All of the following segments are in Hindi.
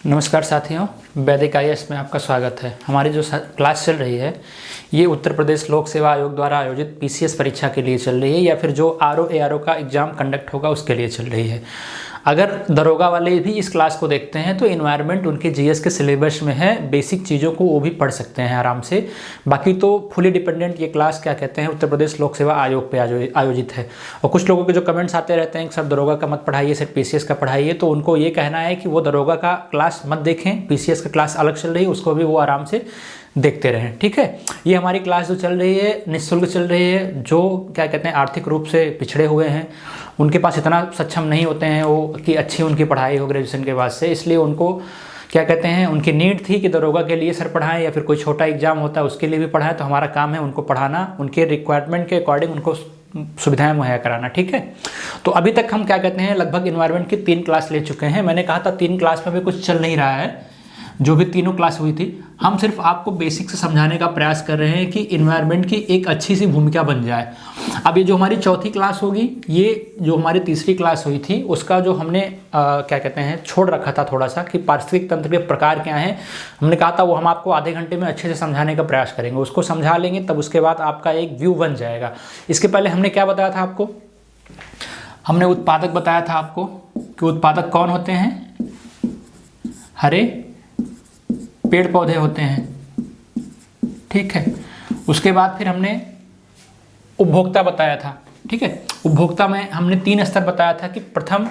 नमस्कार साथियों, वैदिक IAS में आपका स्वागत है। हमारी जो क्लास चल रही है ये उत्तर प्रदेश लोक सेवा आयोग द्वारा आयोजित PCS परीक्षा के लिए चल रही है या फिर जो RO ARO का एग्ज़ाम कंडक्ट होगा उसके लिए चल रही है। अगर दरोगा वाले भी इस क्लास को देखते हैं तो इन्वायरमेंट उनके GS के सिलेबस में है, बेसिक चीज़ों को वो भी पढ़ सकते हैं आराम से। बाकी तो फुली डिपेंडेंट ये क्लास क्या कहते हैं उत्तर प्रदेश लोक सेवा आयोग पे आयोजित है। और कुछ लोगों के जो कमेंट्स आते रहते हैं कि सर दरोगा का मत पढ़ाइए, सिर्फ PCS का पढ़ाइए, तो उनको ये कहना है कि वो दरोगा का क्लास मत देखें, PCS का क्लास अलग चल रही है, उसको भी वो आराम से देखते रहें। ठीक है, ये हमारी क्लास जो चल रही है निःशुल्क चल रही है। जो क्या कहते हैं आर्थिक रूप से पिछड़े हुए हैं, उनके पास इतना सक्षम नहीं होते हैं वो कि अच्छी उनकी पढ़ाई हो ग्रेजुएशन के बाद से, इसलिए उनको क्या कहते हैं उनकी नीड थी कि दरोगा के लिए सर पढ़ाएं या फिर कोई छोटा एग्जाम होता है उसके लिए भी पढ़ाएं। तो हमारा काम है उनको पढ़ाना, उनके रिक्वायरमेंट के अकॉर्डिंग उनको सुविधाएं मुहैया कराना। ठीक है, तो अभी तक हम क्या कहते हैं लगभग इन्वायरमेंट की 3 क्लास ले चुके हैं। मैंने कहा था 3 क्लास में भी कुछ चल नहीं रहा है, जो भी तीनों क्लास हुई थी हम सिर्फ आपको बेसिक से समझाने का प्रयास कर रहे हैं कि इन्वायरमेंट की एक अच्छी सी भूमिका बन जाए। अब ये जो हमारी चौथी क्लास होगी, ये जो हमारी तीसरी क्लास हुई थी उसका जो हमने क्या कहते हैं छोड़ रखा था थोड़ा सा कि पारिस्थितिक तंत्र के प्रकार क्या हैं, हमने कहा था वो हम आपको आधे घंटे में अच्छे से समझाने का प्रयास करेंगे। उसको समझा लेंगे तब उसके बाद आपका एक व्यू बन जाएगा। इसके पहले हमने क्या बताया था आपको, हमने उत्पादक बताया था आपको कि उत्पादक कौन होते हैं, हरे पेड़ पौधे होते हैं। ठीक है, उसके बाद फिर हमने उपभोक्ता बताया था। ठीक है, उपभोक्ता में हमने 3 स्तर बताया था कि प्रथम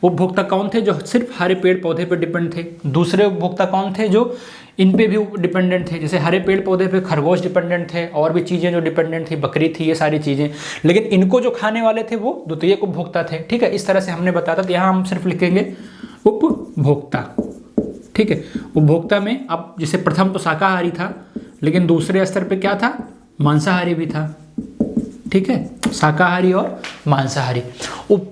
उपभोक्ता कौन थे जो सिर्फ हरे पेड़ पौधे पे डिपेंड थे, दूसरे उपभोक्ता कौन थे जो इन पे भी डिपेंडेंट थे, जैसे हरे पेड़ पौधे पे खरगोश डिपेंडेंट थे और भी चीज़ें जो डिपेंडेंट थी, बकरी थी, ये सारी चीज़ें, लेकिन इनको जो खाने वाले थे वो द्वितीयक उपभोक्ता थे। ठीक है, इस तरह से हमने बताया था। तो यहाँ हम सिर्फ लिखेंगे उपभोक्ता। ठीक है, उपभोक्ता में अब जैसे प्रथम तो शाकाहारी था, लेकिन दूसरे स्तर पे क्या था, मांसाहारी भी था। ठीक है, शाकाहारी और मांसाहारी।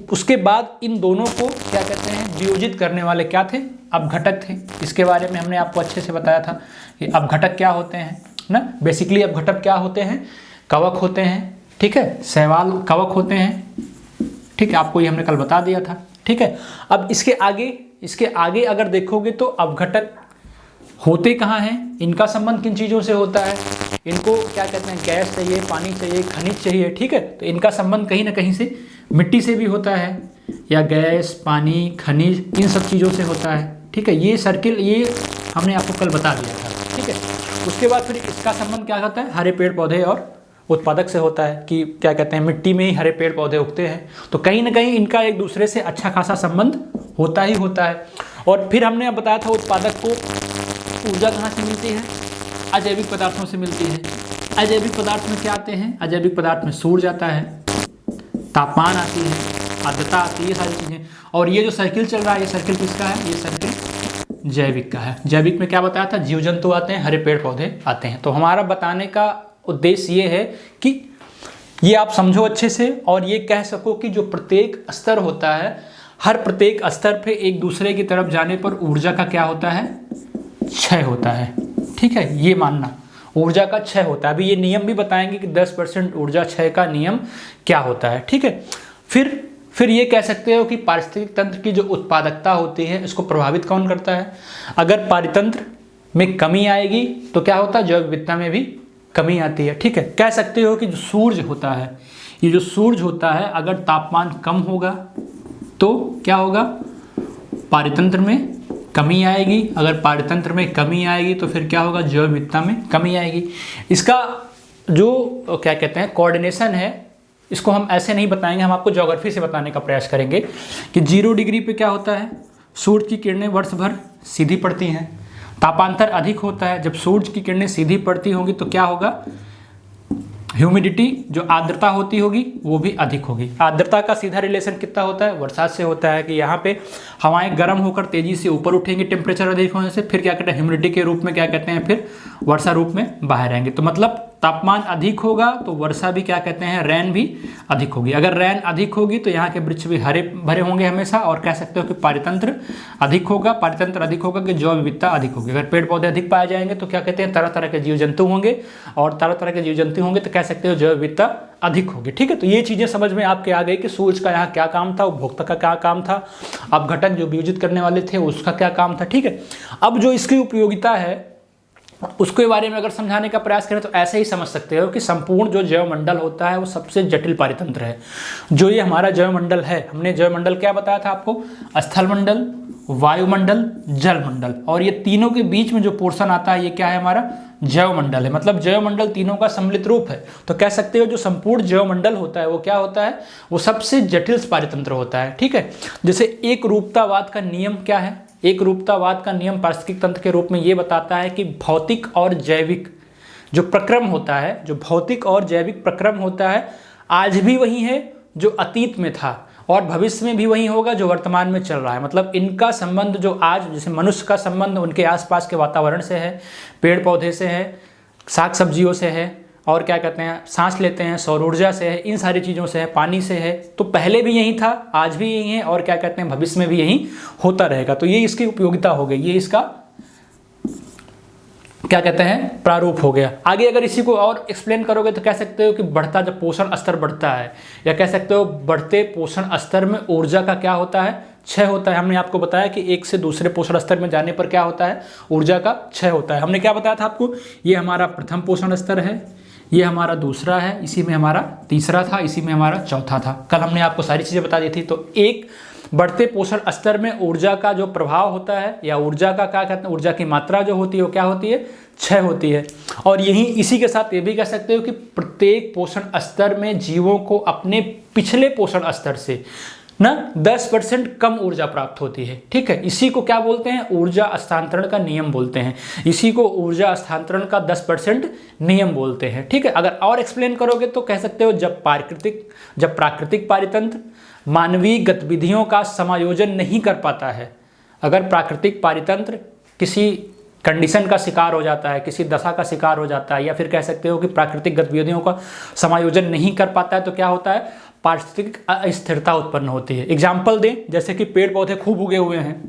उसके बाद इन दोनों को क्या कहते हैं वियोजित करने वाले क्या थे, अपघटक थे। इसके बारे में हमने आपको अच्छे से बताया था कि अपघटक क्या होते हैं ना। बेसिकली अपघटक क्या होते हैं, कवक होते हैं। ठीक है, शैवाल कवक होते हैं। ठीक है, आपको ये हमने कल बता दिया था। ठीक है, अब इसके आगे अगर देखोगे तो अपघटक होते कहाँ हैं, इनका संबंध किन चीज़ों से होता है, इनको क्या कहते हैं गैस चाहिए, पानी चाहिए, खनिज चाहिए। ठीक है, तो इनका संबंध कहीं ना कहीं से मिट्टी से भी होता है, या गैस, पानी, खनिज, इन सब चीज़ों से होता है। ठीक है, ये सर्किल ये हमने आपको कल बता दिया था। ठीक है, उसके बाद फिर इसका संबंध क्या होता है, हरे पेड़ पौधे और उत्पादक से होता है कि क्या कहते हैं मिट्टी में ही हरे पेड़ पौधे उगते हैं, तो कहीं ना कहीं इनका एक दूसरे से अच्छा खासा संबंध होता ही होता है। और फिर हमने अब बताया था उत्पादक को ऊर्जा कहाँ से मिलती है, अजैविक पदार्थों से मिलती है। अजैविक पदार्थ में क्या आते हैं, अजैविक पदार्थ में सूरज आता है, तापमान आती है, आर्द्रता आती है, ये सारी चीज़ें। और ये जो सर्किल चल रहा है, ये सर्किल किसका है, ये सर्किल जैविक का है। जैविक में क्या बताया था, जीव जंतु आते हैं, हरे पेड़ पौधे आते हैं। तो हमारा बताने का उद्देश्य ये है कि ये आप समझो अच्छे से और ये कह सको कि जो प्रत्येक स्तर होता है, हर प्रत्येक स्तर पे एक दूसरे की तरफ जाने पर ऊर्जा का क्या होता है, क्षय होता है। ठीक है, ये मानना ऊर्जा का क्षय होता है। अभी ये नियम भी बताएंगे कि 10% ऊर्जा क्षय का नियम क्या होता है। ठीक है, फिर ये कह सकते हो कि पारिस्थितिक तंत्र की जो उत्पादकता होती है इसको प्रभावित कौन करता है। अगर पारितंत्र में कमी आएगी तो क्या होता है, जैव विविधता में भी कमी आती है। ठीक है, कह सकते हो कि जो सूरज होता है, ये जो सूरज होता है अगर तापमान कम होगा तो क्या होगा, पारितंत्र में कमी आएगी। अगर पारितंत्र में कमी आएगी तो फिर क्या होगा, जैव विविधता में कमी आएगी। इसका जो क्या कहते हैं कोऑर्डिनेशन है, इसको हम ऐसे नहीं बताएंगे, हम आपको ज्योग्राफी से बताने का प्रयास करेंगे कि 0 डिग्री पे क्या होता है, सूरज की किरणें वर्ष भर सीधी पड़ती हैं। तापांतर अधिक होता है, जब सूरज की किरणें सीधी पड़ती होंगी तो क्या होगा, ह्यूमिडिटी जो आर्द्रता होती होगी वो भी अधिक होगी। आर्द्रता का सीधा रिलेशन कितना होता है, बरसात से होता है कि यहाँ पे हवाएं गर्म होकर तेजी से ऊपर उठेंगी टेम्परेचर अधिक होने से, फिर क्या कहते हैं ह्यूमिडिटी के रूप में क्या कहते हैं फिर वर्षा रूप में बाहर आएंगे। तो मतलब तापमान अधिक होगा तो वर्षा भी क्या कहते हैं, रैन भी अधिक होगी। अगर रैन अधिक होगी तो यहाँ के वृक्ष भी हरे भरे होंगे हमेशा। और कह सकते हो कि पारितंत्र अधिक होगा, पारितंत्र अधिक होगा कि जैव विविधता अधिक होगी। अगर पेड़ पौधे अधिक पाए जाएंगे तो क्या कहते हैं तरह तरह के जीव जंतु होंगे, और तरह तरह के जीव जंतु होंगे तो कह कह सकते हो जैव विविधता अधिक होगी। ठीक है, तो ये चीजें समझ में आपके आ गई कि सूरज का यहाँ क्या काम था, उपभोक्ता का क्या काम था, अपघटन जो वियोजित करने वाले थे उसका क्या काम था। ठीक है, अब जो इसकी उपयोगिता है उसके बारे में अगर समझाने का प्रयास करें तो ऐसे ही समझ सकते हो कि संपूर्ण जो जैवमंडल होता है वो सबसे जटिल पारितंत्र है। जो ये हमारा जैवमंडल है, हमने जैवमंडल क्या बताया था आपको, स्थलमंडल, वायुमंडल, जलमंडल, और ये तीनों के बीच में जो पोर्शन आता है ये क्या है, हमारा जैवमंडल है। मतलब जैवमंडल तीनों का सम्मिलित रूप है। तो कह सकते हो जो संपूर्ण जैवमंडल होता है वो क्या होता है, वो सबसे जटिल पारितंत्र होता है। ठीक है, जैसे एक रूपतावाद का नियम क्या है, एक रूपतावाद का नियम पारिस्थितिक तंत्र के रूप में ये बताता है कि भौतिक और जैविक जो प्रक्रम होता है, जो भौतिक और जैविक प्रक्रम होता है आज भी वही है जो अतीत में था और भविष्य में भी वही होगा जो वर्तमान में चल रहा है। मतलब इनका संबंध जो आज, जैसे मनुष्य का संबंध उनके आसपास के वातावरण से है, पेड़ पौधे से है, साग सब्जियों से है, और क्या कहते हैं सांस लेते हैं, सौर ऊर्जा से है, इन सारी चीज़ों से है, पानी से है। तो पहले भी यही था, आज भी यही है, और क्या कहते हैं भविष्य में भी यही होता रहेगा। तो ये इसकी उपयोगिता हो गई, ये इसका क्या कहते हैं प्रारूप हो गया। आगे अगर इसी को और एक्सप्लेन करोगे तो कह सकते हो कि बढ़ता जब पोषण स्तर बढ़ता है, या कह सकते हो बढ़ते पोषण स्तर में ऊर्जा का क्या होता है, क्षय होता है। हमने आपको बताया कि एक से दूसरे पोषण स्तर में जाने पर क्या होता है, ऊर्जा का क्षय होता है। हमने क्या बताया था आपको, ये हमारा प्रथम पोषण स्तर है, ये हमारा दूसरा है, इसी में हमारा तीसरा था, इसी में हमारा चौथा था। कल हमने आपको सारी चीज़ें बता दी थी। तो एक बढ़ते पोषण स्तर में ऊर्जा का जो प्रभाव होता है, या ऊर्जा का क्या कहते हैं, ऊर्जा की मात्रा जो होती है वो क्या होती है, क्षय होती है। और यही इसी के साथ ये भी कह सकते हो कि प्रत्येक पोषण स्तर में जीवों को अपने पिछले पोषण स्तर से ना 10% कम ऊर्जा प्राप्त होती है। ठीक है, इसी को क्या बोलते हैं, ऊर्जा हस्तांतरण का नियम बोलते हैं। इसी को ऊर्जा हस्तांतरण का 10% नियम बोलते हैं। ठीक है, अगर और एक्सप्लेन करोगे तो कह सकते हो जब प्राकृतिक पारितंत्र मानवीय गतिविधियों का समायोजन नहीं कर पाता है, अगर प्राकृतिक पारितंत्र किसी कंडीशन का शिकार हो जाता है, किसी दशा का शिकार हो जाता है, या फिर कह सकते हो कि प्राकृतिक गतिविधियों का समायोजन नहीं कर पाता है, तो क्या होता है, पारिस्थितिक अस्थिरता उत्पन्न होती है। एग्जाम्पल दें, जैसे कि पेड़ पौधे खूब उगे हुए हैं,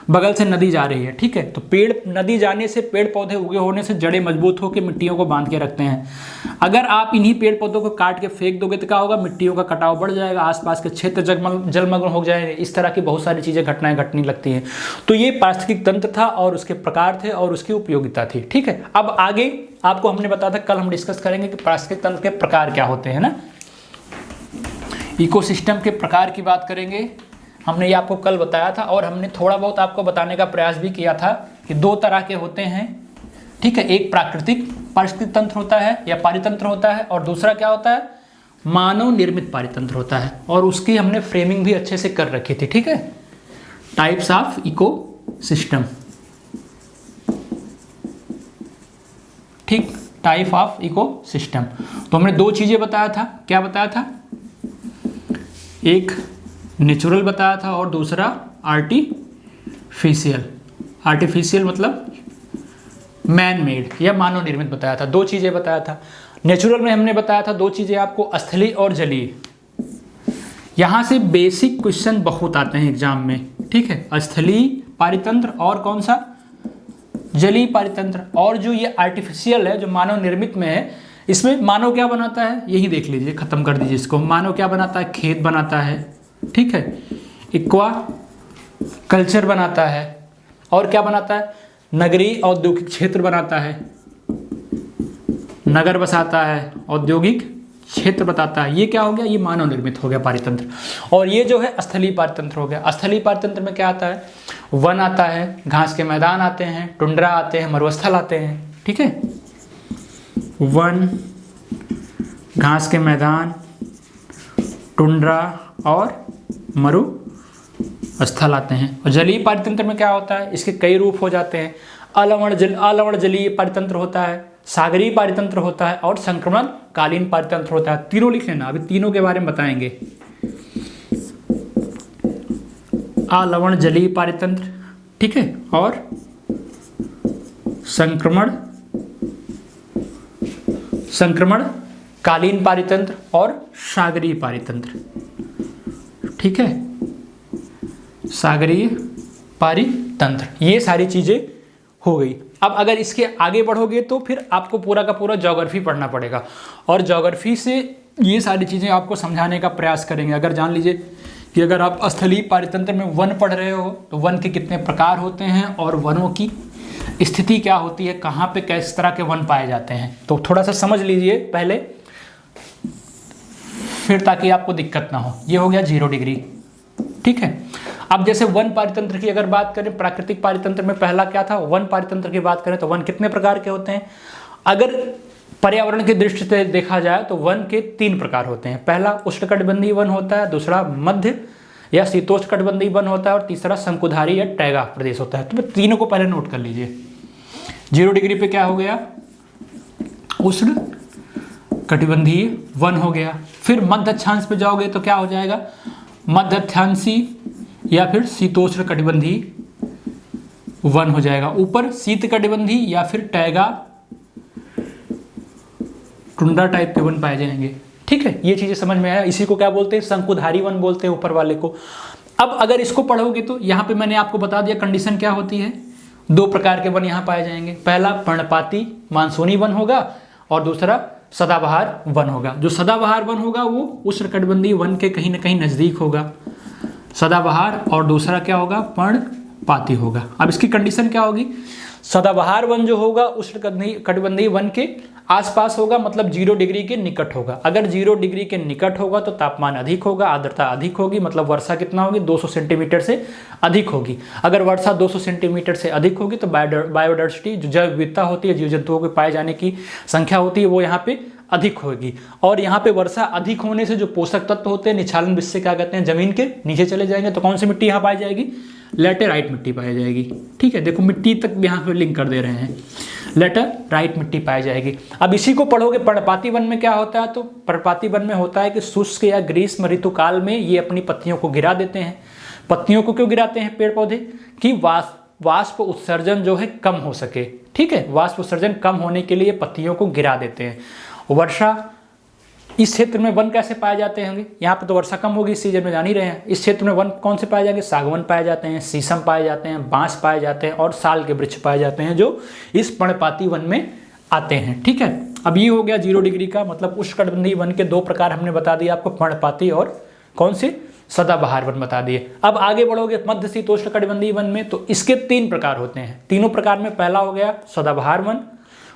बगल से नदी जा रही है। ठीक है, तो नदी जाने से, पेड़ पौधे उगे होने से जड़ें मजबूत होकर मिट्टियों को बांध के रखते हैं। अगर आप इन्हीं पेड़ पौधों को काट के फेंक दोगे तो क्या होगा, मिट्टियों का कटाव बढ़ जाएगा, आसपास के क्षेत्र जलमग्न हो जाएंगे। इस तरह की बहुत सारी चीज़ें घटनाएं घटने लगती हैं। तो ये पारिस्थितिक तंत्र था और उसके प्रकार थे और उसकी उपयोगिता थी। ठीक है, अब आगे आपको हमने बताया था, कल हम डिस्कस करेंगे कि पारिस्थितिक तंत्र के प्रकार क्या होते हैं ना, इकोसिस्टम के प्रकार की बात करेंगे। हमने ये आपको कल बताया था और हमने थोड़ा बहुत आपको बताने का प्रयास भी किया था कि दो तरह के होते हैं। ठीक है, एक प्राकृतिक पारिस्थितिक तंत्र होता है या पारितंत्र होता है, और दूसरा क्या होता है, मानव निर्मित पारितंत्र होता है। और उसकी हमने फ्रेमिंग भी अच्छे से कर रखी थी। ठीक है, टाइप्स ऑफ इकोसिस्टम। ठीक, टाइप ऑफ इकोसिस्टम। तो हमने दो चीजें बताया था, क्या बताया था, एक नेचुरल बताया था और दूसरा आर्टिफिशियल। आर्टिफिशियल मतलब मैन मेड या मानव निर्मित बताया था। दो चीज़ें बताया था। नेचुरल में हमने बताया था दो चीज़ें आपको, स्थलीय और जलीय। यहाँ से बेसिक क्वेश्चन बहुत आते हैं एग्जाम में। ठीक है, स्थलीय पारितंत्र और कौन सा, जलीय पारितंत्र। और जो ये आर्टिफिशियल है, जो मानव निर्मित में है, इसमें मानव क्या बनाता है, यही देख लीजिए, खत्म कर दीजिए इसको। मानव क्या बनाता है, खेत बनाता है। ठीक है, एक्वा कल्चर बनाता है, और क्या बनाता है, नगरीय औद्योगिक क्षेत्र बनाता है, नगर बसाता है, औद्योगिक क्षेत्र बताता है। ये क्या हो गया, ये मानव निर्मित हो गया पारितंत्र। और ये जो है स्थलीय पारितंत्र हो गया। स्थलीय पारितंत्र में क्या आता है, वन आता है, घास के मैदान आते हैं, टुंड्रा आते हैं, मरुस्थल आते हैं। ठीक है, वन, घास के मैदान, टुंड्रा और मरुस्थल आते हैं। और जलीय पारितंत्र में क्या होता है, इसके कई रूप हो जाते हैं। अलवण जलीय पारितंत्र होता है, सागरीय पारितंत्र होता है, और संक्रमण कालीन पारितंत्र होता है। तीनों लिख लेना, अभी तीनों के बारे में बताएंगे। अलवण जलीय पारितंत्र, ठीक है, और संक्रमण कालीन पारितंत्र और सागरीय पारितंत्र। ठीक है, सागरीय पारितंत्र, ये सारी चीजें हो गई। अब अगर इसके आगे बढ़ोगे तो फिर आपको पूरा का पूरा ज्योग्राफी पढ़ना पड़ेगा, और ज्योग्राफी से ये सारी चीज़ें आपको समझाने का प्रयास करेंगे। अगर जान लीजिए कि अगर आप स्थलीय पारितंत्र में वन पढ़ रहे हो तो वन के कितने प्रकार होते हैं और वनों की स्थिति क्या होती है, कहाँ पे किस तरह के वन पाए जाते हैं, तो थोड़ा सा समझ लीजिए पहले, फिर ताकि आपको दिक्कत ना हो। ये हो गया 0 डिग्री, ठीक है। अब जैसे वन पारितंत्र की अगर बात करें, प्राकृतिक पारितंत्र में पहला क्या था, वन पारितंत्र की बात करें तो वन कितने प्रकार के होते हैं। अगर पर्यावरण की दृष्टि से देखा जाए तो वन के 3 प्रकार होते हैं। पहला उष्णकटिबंधीय वन होता है, दूसरा मध्य या शीतोष्णकटिबंधीय वन होता है, और तीसरा शंकुधारी या टैगा प्रदेश होता है। तो तीनों को पहले नोट कर लीजिए। 0 डिग्री पे क्या हो गया, उष्ण कटिबंधीय वन हो गया। फिर मध्य अक्षांश पे जाओगे तो क्या हो जाएगा, मध्य अक्षांशी या फिर शीतोष्ण कटिबंधीय वन हो जाएगा। ऊपर शीत कटिबंधीय या फिर टैगा टुंड्रा टाइप के वन पाए जाएंगे, ठीक है। ये चीजें समझ में आया। इसी को क्या बोलते हैं, शंकुधारी वन बोलते हैं ऊपर वाले को। अब अगर इसको पढ़ोगे तो यहाँ पे मैंने आपको बता दिया कंडीशन क्या होती है। 2 प्रकार के वन यहाँ पाए जाएंगे, पहला पर्णपाती मानसूनी वन होगा और दूसरा सदाबहार वन होगा। जो सदाबहार वन होगा वो उष्णकटिबंधीय वन के कहीं ना कहीं नजदीक होगा, सदाबहार, और दूसरा क्या होगा, पर्णपाती होगा। अब इसकी कंडीशन क्या होगी, सदाबहार वन जो होगा उष्णकटिबंधीय वन के आसपास होगा, मतलब 0 डिग्री के निकट होगा। अगर 0 डिग्री के निकट होगा तो तापमान अधिक होगा, आर्द्रता अधिक होगी, मतलब वर्षा कितना होगी, 200 सेंटीमीटर से अधिक होगी। अगर वर्षा 200 सेंटीमीटर से अधिक होगी तो बायोडाइवर्सिटी, जो जैव विविधता होती है, जीव जंतुओं के पाए जाने की संख्या होती है, वो यहाँ पे अधिक होगी। और यहाँ पे वर्षा अधिक होने से जो पोषक तत्व होते हैं निच्छालन विष से क्या कहते हैं, जमीन के नीचे चले जाएंगे। तो कौन सी मिट्टी यहाँ पाई जाएगी, लैटेराइट मिट्टी पाई जाएगी, ठीक है। देखो मिट्टी तक यहाँ पे लिंक कर दे रहे हैं, लैटेराइट मिट्टी पाई जाएगी। अब इसी को पढ़ोगे पर्णपाती वन में क्या होता है, तो पर्णपाती वन में होता है कि शुष्क या ग्रीष्म ऋतु काल में ये अपनी पत्तियों को गिरा देते हैं। पत्तियों को क्यों गिराते हैं पेड़ पौधे, कि वाष्प उत्सर्जन जो है कम हो सके, ठीक है। वाष्प उत्सर्जन कम होने के लिए पत्तियों को गिरा देते हैं। वर्षा, इस क्षेत्र में वन कैसे पाए जाते होंगे, यहाँ पे तो वर्षा कम होगी इस सीजन में, जान ही रहे हैं। इस क्षेत्र में वन कौन से पाए जाएंगे, सागवन पाए जाते हैं, शीशम पाए जाते हैं, बांस पाए जाते हैं और साल के वृक्ष पाए जाते हैं, जो इस पर्णपाती वन में आते हैं, ठीक है। अब ये हो गया 0 डिग्री का, मतलब उष्णकटिबंधीय वन के 2 प्रकार हमने बता दिए आपको, पर्णपाती और कौन से, सदाबहार वन बता दिए। अब आगे बढ़ोगे मध्य शीतोष्णकटिबंधीय वन में, तो इसके 3 प्रकार होते हैं। तीनों प्रकार में पहला हो गया सदाबहार वन,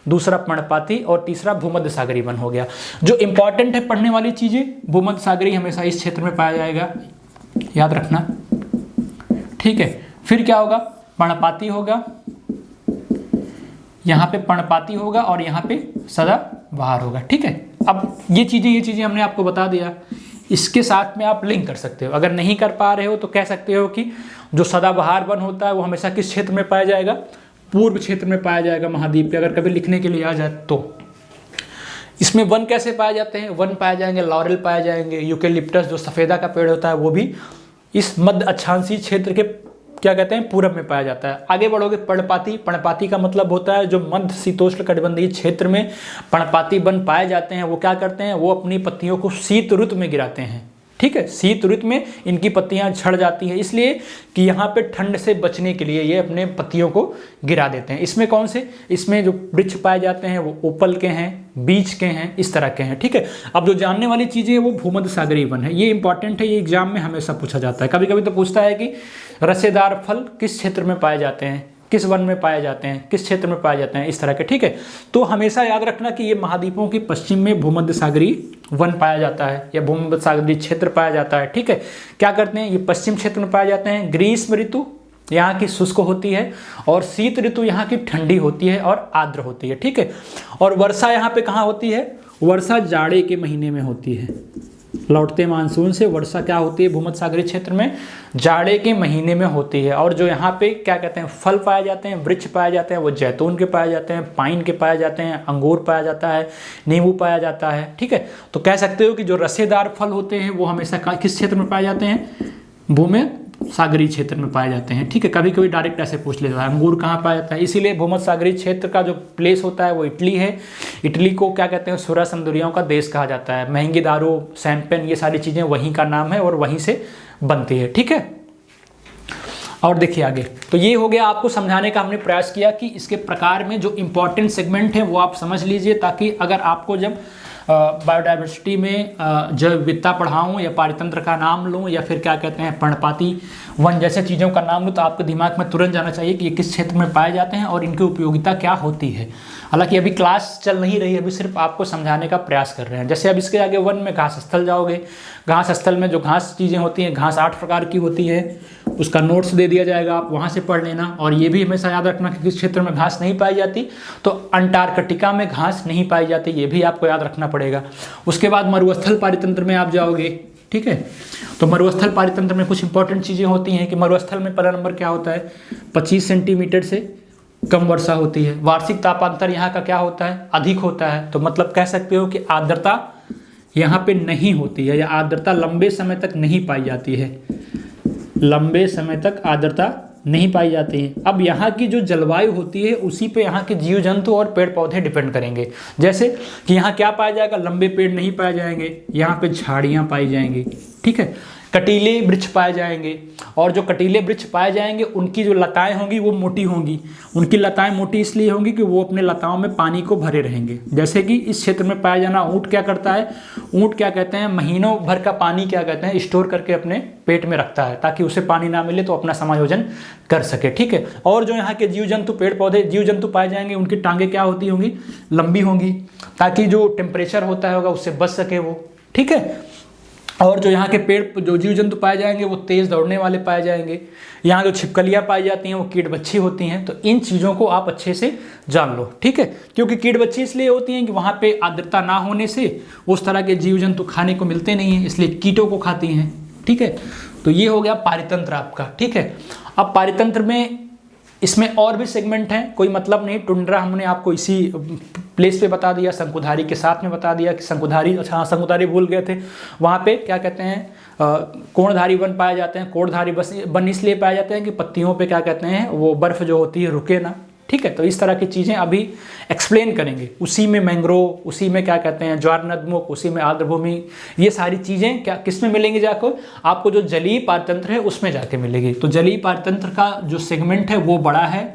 दूसरा पर्णपाती और तीसरा भूमध्य सागरीय वन हो गया। जो इंपॉर्टेंट है पढ़ने वाली चीजें, भूमध्य सागरीय हमेशा इस क्षेत्र में पाया जाएगा, याद रखना, ठीक है। फिर क्या होगा, पर्णपाती होगा, यहाँ पे पर्णपाती होगा और यहाँ पे सदाबहार होगा, ठीक है। अब ये चीजें हमने आपको बता दिया, इसके साथ में आप लिंक कर सकते हो। अगर नहीं कर पा रहे हो तो कह सकते हो कि जो सदाबहार वन होता है वो हमेशा किस क्षेत्र में पाया जाएगा, पूर्व क्षेत्र में पाया जाएगा महाद्वीप पे, अगर कभी लिखने के लिए आ जाए तो। इसमें वन कैसे पाए जाते हैं, वन पाए जाएंगे, लॉरेल पाए जाएंगे, यूकेलिप्टस जो सफेदा का पेड़ होता है वो भी इस मध्य अक्षांशीय क्षेत्र के क्या कहते हैं, पूरब में पाया जाता है। आगे बढ़ोगे पर्णपाती, पर्णपाती का मतलब होता है जो मध्य शीतोष्ण कटिबंधीय क्षेत्र में पर्णपाती वन पाए जाते हैं, वो क्या करते हैं, वो अपनी पत्तियों को शीत ऋतु में गिराते हैं, ठीक है। शीत ऋतु में इनकी पत्तियां झड़ जाती हैं, इसलिए कि यहाँ पे ठंड से बचने के लिए ये अपने पत्तियों को गिरा देते हैं। इसमें कौन से, इसमें जो वृक्ष पाए जाते हैं वो ओपल के हैं, बीच के हैं, इस तरह के हैं, ठीक है। अब जो जानने वाली चीजें है वो भूमध्य सागरीय वन है, ये इंपॉर्टेंट है, ये एग्जाम में हमेशा पूछा जाता है। कभी कभी तो पूछता है कि रसेदार फल किस क्षेत्र में पाए जाते हैं, किस वन में पाए जाते हैं, किस क्षेत्र में पाए जाते हैं, इस तरह के, ठीक है। तो हमेशा याद रखना कि ये महाद्वीपों के पश्चिम में भूमध्य सागरीय वन पाया जाता है या भूमध्य सागरीय क्षेत्र पाया जाता है, ठीक है। क्या करते हैं, ये पश्चिम क्षेत्र में पाए जाते हैं। ग्रीष्म ऋतु यहाँ की शुष्क होती है और शीत ऋतु यहाँ की ठंडी होती है और आर्द्र होती है, ठीक है। और वर्षा यहाँ पे कहाँ होती है, वर्षा जाड़े के महीने में होती है। लौटते मानसून से वर्षा क्या होती है भूमध्य सागरीय क्षेत्र में, जाड़े के महीने में होती है। और जो यहाँ पे क्या कहते हैं फल पाए जाते हैं, वृक्ष पाए जाते हैं, वो जैतून के पाए जाते हैं, पाइन के पाए जाते हैं, अंगूर पाया जाता है, नींबू पाया जाता है, ठीक है। तो कह सकते हो कि जो रसेदार फल होते हैं वो हमेशा किस क्षेत्र में पाए जाते हैं, भूमध्य सागरीय क्षेत्र में पाए जाते हैं, ठीक है। कभी कभी डायरेक्ट ऐसे पूछ लेता है अंगूर कहाँ पाया जाता है, इसीलिए भूमध्य सागरीय क्षेत्र का जो प्लेस होता है वो इटली है। इटली को क्या कहते हैं, सुरा समदुरियों का देश कहा जाता है। महंगी दारू, शैंपेन, ये सारी चीजें वहीं का नाम है और वहीं से बनती है, ठीक है। और देखिए आगे, तो ये हो गया, आपको समझाने का हमने प्रयास किया कि इसके प्रकार में जो इम्पोर्टेंट सेगमेंट है वो आप समझ लीजिए, ताकि अगर आपको जब बायोडाइवर्सिटी में जैव विविधता पढ़ाऊँ या पारितंत्र का नाम लूँ या फिर क्या कहते हैं पर्णपाती वन जैसे चीज़ों का नाम लूँ, तो आपके दिमाग में तुरंत जाना चाहिए कि ये किस क्षेत्र में पाए जाते हैं और इनकी उपयोगिता क्या होती है। हालांकि अभी क्लास चल नहीं रही है, अभी सिर्फ आपको समझाने का प्रयास कर रहे हैं। जैसे अब इसके आगे वन में घास स्थल जाओगे, घास स्थल में जो घास चीज़ें होती हैं, घास 8 प्रकार की होती है, उसका नोट्स दे दिया जाएगा, आप वहाँ से पढ़ लेना। और ये भी हमेशा याद रखना कि किस क्षेत्र में घास नहीं पाई जाती, तो अंटार्कटिका में घास नहीं पाई जाती, ये भी आपको याद रखना पड़ेगा। उसके बाद मरुस्थल पारितंत्र में आप जाओगे, ठीक है। तो मरुस्थल पारितंत्र में कुछ इंपॉर्टेंट चीज़ें होती हैं कि मरुस्थल में पहला नंबर क्या होता है, 25 सेंटीमीटर से कम वर्षा होती है। वार्षिक तापांतर यहाँ का क्या होता है, अधिक होता है। तो मतलब कह सकते हो कि आर्द्रता यहाँ पे नहीं होती है, या आर्द्रता लंबे समय तक नहीं पाई जाती है, लंबे समय तक आर्द्रता नहीं पाई जाती है। अब यहाँ की जो जलवायु होती है उसी पे यहाँ के जीव जंतु और पेड़ पौधे डिपेंड करेंगे। जैसे कि यहाँ क्या पाया जाएगा, लंबे पेड़ नहीं पाए जाएंगे, यहाँ पे झाड़ियाँ पाई जाएंगी, ठीक है। कटीले वृक्ष पाए जाएंगे, और जो कटीले वृक्ष पाए जाएंगे उनकी जो लताएं होंगी वो मोटी होंगी। उनकी लताएं मोटी इसलिए होंगी कि वो अपने लताओं में पानी को भरे रहेंगे। जैसे कि इस क्षेत्र में पाया जाना ऊँट क्या करता है, ऊँट क्या कहते हैं, महीनों भर का पानी क्या कहते हैं स्टोर करके अपने पेट में रखता है, ताकि उसे पानी ना मिले तो अपना समायोजन कर सके, ठीक है। और जो यहाँ के जीव जंतु, पेड़ पौधे, जीव जंतु पाए जाएंगे, उनकी टांगे क्या होती होंगी, लंबी होंगी, ताकि जो टेम्परेचर होता होगा उससे बच सके वो, ठीक है। और जो यहाँ के पेड़, जो जीव जंतु पाए जाएंगे वो तेज़ दौड़ने वाले पाए जाएंगे। यहाँ जो छिपकलियाँ पाई जाती हैं वो कीट बच्ची होती हैं। तो इन चीज़ों को आप अच्छे से जान लो, ठीक है। क्योंकि कीट बच्ची इसलिए होती हैं कि वहाँ पे आर्द्रता ना होने से उस तरह के जीव जंतु खाने को मिलते नहीं हैं, इसलिए कीटों को खाती हैं, ठीक है। तो ये हो गया पारितंत्र आपका, ठीक है। अब पारितंत्र में इसमें और भी सेगमेंट हैं, कोई मतलब नहीं, टुंड्रा हमने आपको इसी प्लेस पे बता दिया, शंकुधारी के साथ में बता दिया कि शंकुधारी, अच्छा हाँ शंकुधारी भूल गए थे, वहाँ पे क्या कहते हैं कोणधारी वन पाए जाते हैं। कोणधारी वन इसलिए पाए जाते हैं कि पत्तियों पे क्या कहते हैं वो बर्फ़ जो होती है रुके ना, ठीक है। तो इस तरह की चीज़ें अभी एक्सप्लेन करेंगे। उसी में मैंग्रोव, उसी में क्या कहते हैं ज्वार नदमुख, उसी में आर्द्रभूमि, ये सारी चीज़ें क्या किस में मिलेंगी जाकर, आपको जो जलीय पारतंत्र है उसमें जाके मिलेगी। तो जलीय पारतंत्र का जो सेगमेंट है वो बड़ा है,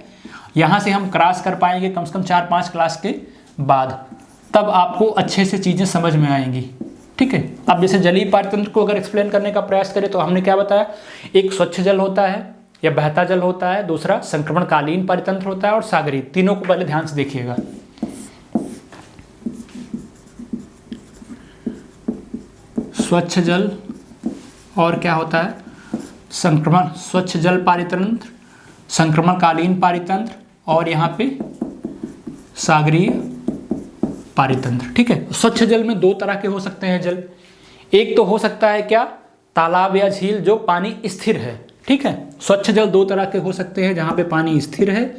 यहाँ से हम क्रॉस कर पाएंगे कम से कम 4-5 क्लास के बाद, तब आपको अच्छे से चीज़ें समझ में आएंगी, ठीक है। अब जैसे जलीय पारतंत्र को अगर एक्सप्लेन करने का प्रयास करें तो हमने क्या बताया, एक स्वच्छ जल होता है या बहता जल होता है, दूसरा संक्रमणकालीन पारितंत्र होता है, और सागरीय। तीनों को पहले ध्यान से देखिएगा। स्वच्छ जल और क्या होता है, संक्रमण, स्वच्छ जल पारितंत्र, संक्रमणकालीन पारितंत्र, और यहाँ पे सागरीय पारितंत्र, ठीक है। स्वच्छ जल में 2 तरह के हो सकते हैं जल। एक तो हो सकता है क्या, तालाब या झील जो पानी स्थिर है, ठीक है। स्वच्छ जल 2 तरह के हो सकते हैं, जहाँ पे पानी स्थिर है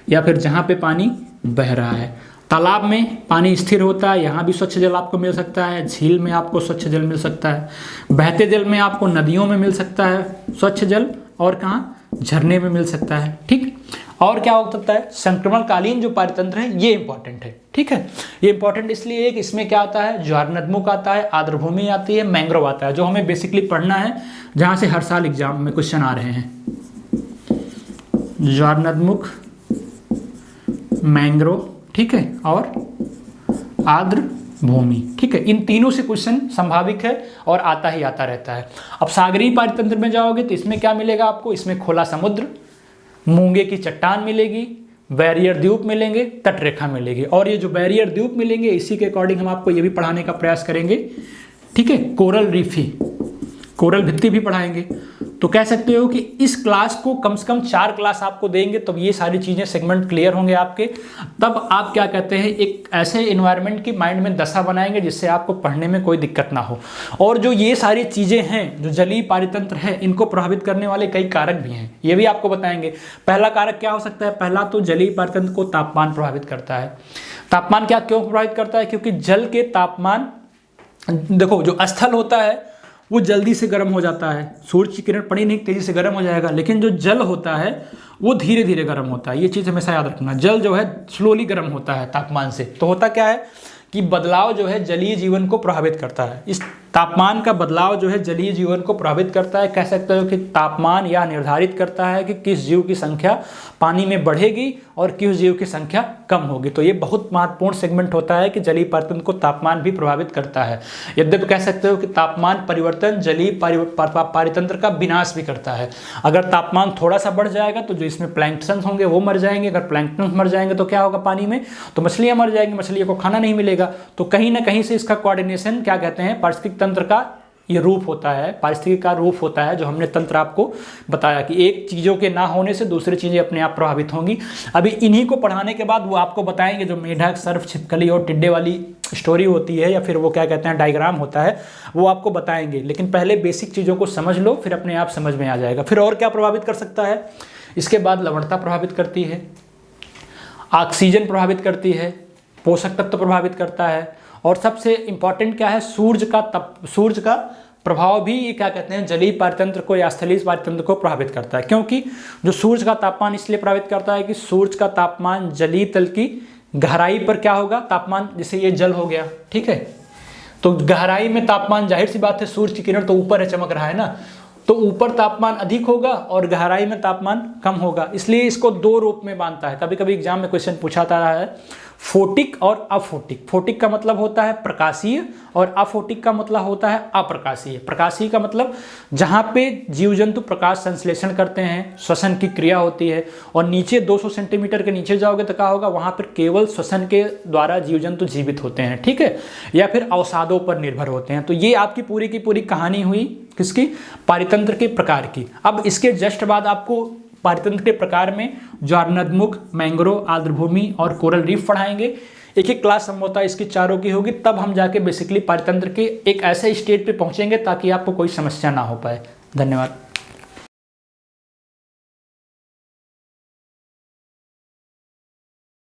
या फिर जहाँ पे पानी बह रहा है। तालाब में पानी स्थिर होता है, यहाँ भी स्वच्छ जल आपको मिल सकता है। झील में आपको स्वच्छ जल मिल सकता है। बहते जल में आपको नदियों में मिल सकता है स्वच्छ जल, और कहाँ, झरने में मिल सकता है, ठीक। और क्या हो सकता है, संक्रमणकालीन जो पारितंत्र है ये इंपॉर्टेंट है, ठीक है। ये इंपॉर्टेंट इसलिए है कि इसमें क्या आता है, ज्वार नदमुख आता है, आर्द्रभूमि आती है, मैंग्रोव आता है, जो हमें बेसिकली पढ़ना है, जहाँ से हर साल एग्जाम में क्वेश्चन आ रहे हैं। ज्वार नदमुख, मैंग्रोव, ठीक है, और आर्द्रभूमि, ठीक है। इन तीनों से क्वेश्चन संभाविक है और आता ही आता रहता है। अब सागरीय पारितंत्र में जाओगे तो इसमें क्या मिलेगा आपको, इसमें खुला समुद्र, मूंगे की चट्टान मिलेगी, बैरियर द्वीप मिलेंगे, तटरेखा मिलेगी। और ये जो बैरियर द्वीप मिलेंगे इसी के अकॉर्डिंग हम आपको ये भी पढ़ाने का प्रयास करेंगे, ठीक है। कोरल रीफी, कोरल भित्ति भी पढ़ाएंगे। तो कह सकते हो कि इस क्लास को कम से कम 4 क्लास आपको देंगे, तब ये सारी चीज़ें सेगमेंट क्लियर होंगे आपके। तब आप क्या कहते हैं, एक ऐसे इन्वायरमेंट की माइंड में दशा बनाएंगे जिससे आपको पढ़ने में कोई दिक्कत ना हो। और जो ये सारी चीज़ें हैं, जो जलीय पारितंत्र है, इनको प्रभावित करने वाले कई कारक भी हैं, ये भी आपको बताएंगे। पहला कारक क्या हो सकता है, पहला तो जलीय पारितंत्र को तापमान प्रभावित करता है। तापमान क्या क्यों प्रभावित करता है, क्योंकि जल के तापमान, देखो जो स्थल होता है वो जल्दी से गर्म हो जाता है, सूर्य की किरण पड़ी नहीं तेजी से गर्म हो जाएगा, लेकिन जो जल होता है वो धीरे धीरे गर्म होता है। ये चीज़ हमेशा याद रखना, जल जो है स्लोली गर्म होता है तापमान से। तो होता क्या है कि बदलाव जो है जलीय जीवन को प्रभावित करता है। इस तापमान का बदलाव जो है जलीय जीवन को प्रभावित करता है। कह सकते हो कि तापमान यह निर्धारित करता है कि किस जीव की संख्या पानी में बढ़ेगी और किस जीव की संख्या कम होगी। तो ये बहुत महत्वपूर्ण सेगमेंट होता है कि जलीय पारितंत्र को तापमान भी प्रभावित करता है। यद्यपि कह सकते हो कि तापमान परिवर्तन जलीय पारितंत्र का विनाश भी करता है। अगर तापमान थोड़ा सा बढ़ जाएगा तो जो इसमें प्लैंक्टन होंगे वो मर जाएंगे। अगर प्लैंक्टन मर जाएंगे तो क्या होगा पानी में, तो मछलियां मर जाएंगी, मछलियों को खाना नहीं मिलेगा। तो कहीं ना कहीं से इसका कोऑर्डिनेशन क्या कहते हैं, पारिस्थितिक तंत्र का ये रूप होता है, पारिस्थितिकी का रूप होता है, जो हमने तंत्र आपको बताया कि एक चीज़ों के ना होने से दूसरी चीज़ें अपने आप प्रभावित होंगी। अभी इन्हीं को पढ़ाने के बाद वो आपको बताएंगे जो मेढक, सर्प, छिपकली और टिड्डे वाली स्टोरी होती है या फिर वो क्या कहते हैं डायग्राम होता है, वो आपको बताएंगे। लेकिन पहले बेसिक चीज़ों को समझ लो, फिर अपने आप समझ में आ जाएगा। फिर और क्या प्रभावित कर सकता है, इसके बाद लवणता प्रभावित करती है, ऑक्सीजन प्रभावित करती है, पोषक तत्व प्रभावित करता है, और सबसे इंपॉर्टेंट क्या है, सूर्य का प्रभाव भी ये क्या कहते हैं जलीय पारितंत्र को या स्थलीय पारितंत्र को प्रभावित करता है। क्योंकि जो सूर्य का तापमान इसलिए प्रभावित करता है कि सूर्य का तापमान जलीय तल की गहराई पर क्या होगा, तापमान, जैसे ये जल हो गया, ठीक है, तो गहराई में तापमान, जाहिर सी बात है सूर्य की किरण तो ऊपर है, चमक रहा है ना, तो ऊपर तापमान अधिक होगा और गहराई में तापमान कम होगा। इसलिए इसको दो रूप में बांधता है। कभी कभी एग्जाम में क्वेश्चन पूछा था है फोटिक और अफोटिक। फोटिक का मतलब होता है प्रकाशीय और अफोटिक का मतलब होता है अप्रकाशीय। प्रकाशीय का मतलब जहाँ पे जीव जंतु प्रकाश संश्लेषण करते हैं, श्वसन की क्रिया होती है, और नीचे 200 सेंटीमीटर के नीचे जाओगे तो क्या होगा, वहाँ पर केवल श्वसन के द्वारा जीव जंतु जीवित होते हैं, ठीक है, या फिर अवसादों पर निर्भर होते हैं। तो ये आपकी पूरी की पूरी कहानी हुई किसकी, पारितंत्र के प्रकार की। अब इसके जस्ट बाद आपको पारितंत्र के प्रकार में ज्वारनदमुख, मैंग्रोव, आर्द्रभूमि और कोरल रीफ पढ़ाएंगे। एक एक क्लास संभवतः इसकी चारों की होगी, तब हम जाके बेसिकली पारितंत्र के एक ऐसे स्टेज पे पहुंचेंगे ताकि आपको कोई समस्या ना हो पाए। धन्यवाद।